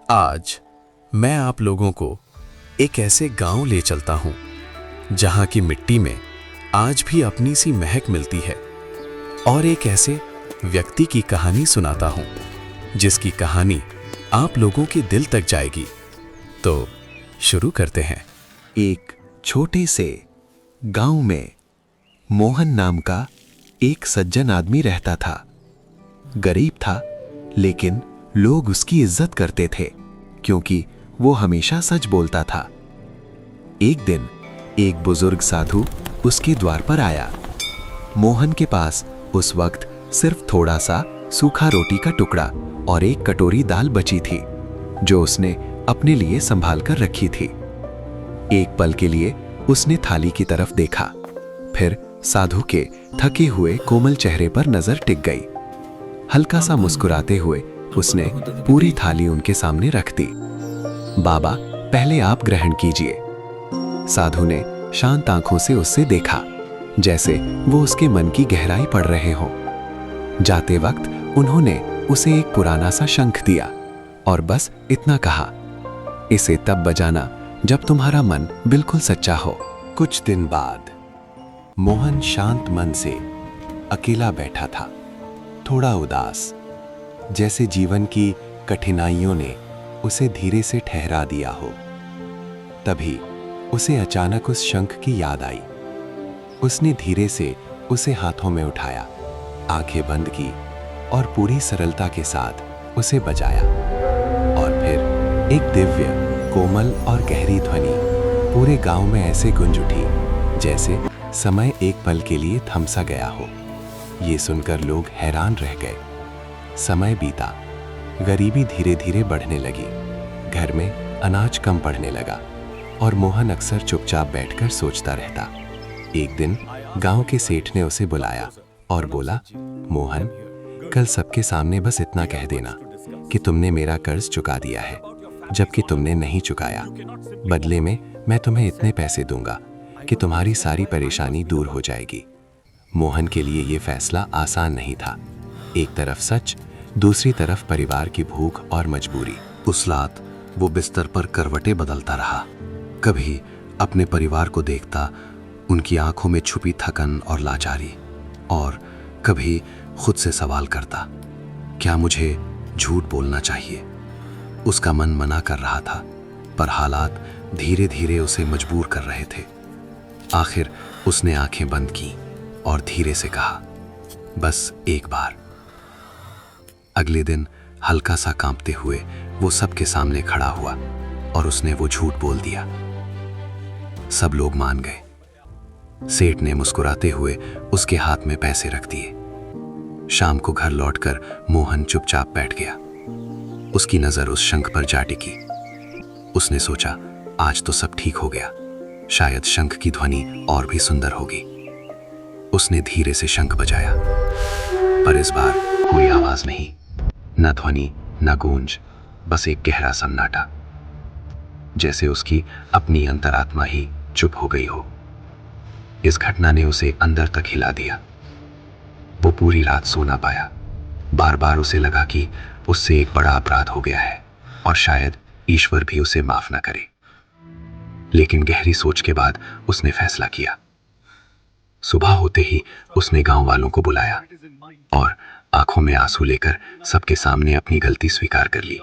आज मैं आप लोगों को एक ऐसे गांव ले चलता हूं जहां की मिट्टी में आज भी अपनी सी महक मिलती है और एक ऐसे व्यक्ति की कहानी सुनाता हूं जिसकी कहानी आप लोगों के दिल तक जाएगी। तो शुरू करते हैं। एक छोटे से गांव में मोहन नाम का एक सज्जन आदमी रहता था। गरीब था, लेकिन लोग उसकी इज्जत करते थे क्योंकि वो हमेशा सच बोलता था। एक दिन एक बुजुर्ग साधु उसके द्वार पर आया। मोहन के पास उस वक्त सिर्फ थोड़ा सा सूखा रोटी का टुकड़ा और एक कटोरी दाल बची थी जो उसने अपने लिए संभाल कर रखी थी। एक पल के लिए उसने थाली की तरफ देखा, फिर साधु के थके हुए कोमल चेहरे पर नजर टिक गई। हल्का सा मुस्कुराते हुए उसने पूरी थाली उनके सामने रख दी। बाबा, पहले आप ग्रहण कीजिए। साधु ने शांत आंखों से उससे देखा, जैसे वो उसके मन की गहराई पढ़ रहे हों। जाते वक्त उन्होंने उसे एक पुराना सा शंख दिया और बस इतना कहा, इसे तब बजाना जब तुम्हारा मन बिल्कुल सच्चा हो। कुछ दिन बाद मोहन शांत मन से अकेला बैठा था, थोड़ा उदास, जैसे जीवन की कठिनाइयों ने उसे धीरे से ठहरा दिया हो। तभी उसे अचानक उस शंख की याद आई। उसने धीरे से उसे हाथों में उठाया, आंखें बंद की और पूरी सरलता के साथ उसे बजाया। और फिर एक दिव्य, कोमल और गहरी ध्वनि पूरे गांव में ऐसे गूंज उठी जैसे समय एक पल के लिए थम सा गया हो। ये सुनकर लोग हैरान रह गए। समय बीता, गरीबी धीरे धीरे बढ़ने लगी, घर में अनाज कम पड़ने लगा और मोहन अक्सर चुपचाप बैठकर सोचता रहता। एक दिन गांव के सेठ ने उसे बुलाया और बोला, मोहन, कल सबके सामने बस इतना कह देना कि तुमने मेरा कर्ज चुका दिया है, जबकि तुमने नहीं चुकाया। बदले में मैं तुम्हें इतने पैसे दूंगा कि तुम्हारी सारी परेशानी दूर हो जाएगी। मोहन के लिए यह फैसला आसान नहीं था। एक तरफ सच, दूसरी तरफ परिवार की भूख और मजबूरी। उस रात वो बिस्तर पर करवटें बदलता रहा। कभी अपने परिवार को देखता, उनकी आंखों में छुपी थकन और लाचारी, और कभी खुद से सवाल करता, क्या मुझे झूठ बोलना चाहिए। उसका मन मना कर रहा था, पर हालात धीरे धीरे उसे मजबूर कर रहे थे। आखिर उसने आंखें बंद की और धीरे से कहा, बस एक बार। अगले दिन हल्का सा कांपते हुए वो सबके सामने खड़ा हुआ और उसने वो झूठ बोल दिया। सब लोग मान गए। सेठ ने मुस्कुराते हुए उसके हाथ में पैसे रख दिए। शाम को घर लौटकर मोहन चुपचाप बैठ गया। उसकी नजर उस शंख पर जा टिकी। उसने सोचा, आज तो सब ठीक हो गया, शायद शंख की ध्वनि और भी सुंदर होगी। उसने धीरे से शंख बजाया, पर इस बार कोई आवाज नहीं, न ध्वनि न गूंज, बस एक गहरा सन्नाटा, जैसे उसकी अपनी अंतरात्मा ही चुप हो गई हो। इस घटना ने उसे अंदर तक हिला दिया। वो पूरी रात सो ना पाया। बार बार उसे लगा कि उससे एक बड़ा अपराध हो गया है और शायद ईश्वर भी उसे माफ ना करे। लेकिन गहरी सोच के बाद उसने फैसला किया। सुबह होते ही उसने गांव वालों को बुलाया और आंखों में आंसू लेकर सबके सामने अपनी गलती स्वीकार कर ली।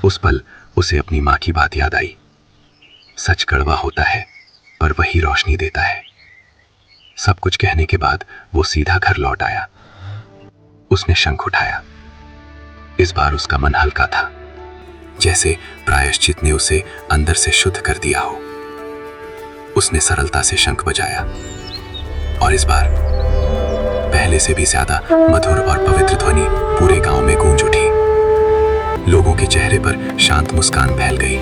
उस पल उसे अपनी मां की बात याद आई, सच कड़वा होता है पर वही रोशनी देता है। सब कुछ कहने के बाद वो सीधा घर लौट आया। उसने शंख उठाया। इस बार उसका मन हल्का था, जैसे प्रायश्चित ने उसे अंदर से शुद्ध कर दिया हो। उसने सरलता से शंख बजाया और इस बार पहले से भी ज्यादा मधुर और पवित्र ध्वनि पूरे गांव में गूंज उठी। लोगों के चेहरे पर शांत मुस्कान फैल गई।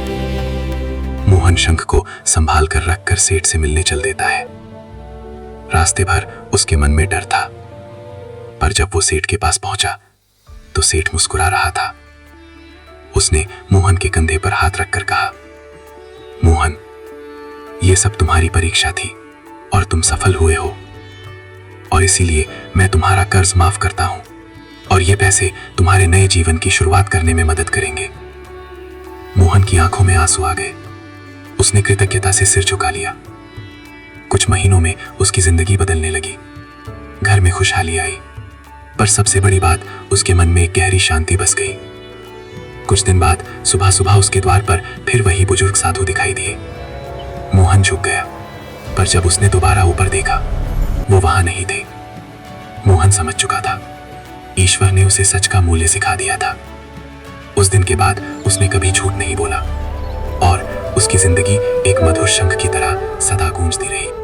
मोहन शंख को संभाल कर रखकर सेठ से मिलने चल देता है। रास्ते भर उसके मन में डर था, पर जब वो सेठ के पास पहुंचा तो सेठ मुस्कुरा रहा था। उसने मोहन के कंधे पर हाथ रखकर कहा, मोहन, ये सब तुम्हारी परीक्षा थी और तुम सफल हुए हो, और इसीलिए मैं तुम्हारा कर्ज माफ करता हूं और ये पैसे तुम्हारे नए जीवन की शुरुआत करने में मदद करेंगे। की आंखों में आंसू आ गए। उसने कृतज्ञता से सिर झुका लिया। कुछ महीनों में उसकी जिंदगी बदलने लगी। घर में खुशहाली आई, पर सबसे बड़ी बात, उसके मन में एक गहरी शांति बस गई। कुछ दिन बाद सुबह सुबह उसके द्वार पर फिर वही बुजुर्ग साधु दिखाई दिए। मोहन झुक गया, पर जब उसने दोबारा ऊपर देखा, वो वहां नहीं थे। मोहन समझ चुका था, ईश्वर ने उसे सच का मूल्य सिखा दिया था। उस दिन के बाद उसने कभी झूठ नहीं बोला और उसकी जिंदगी एक मधुर शंख की तरह सदा गूंजती रही।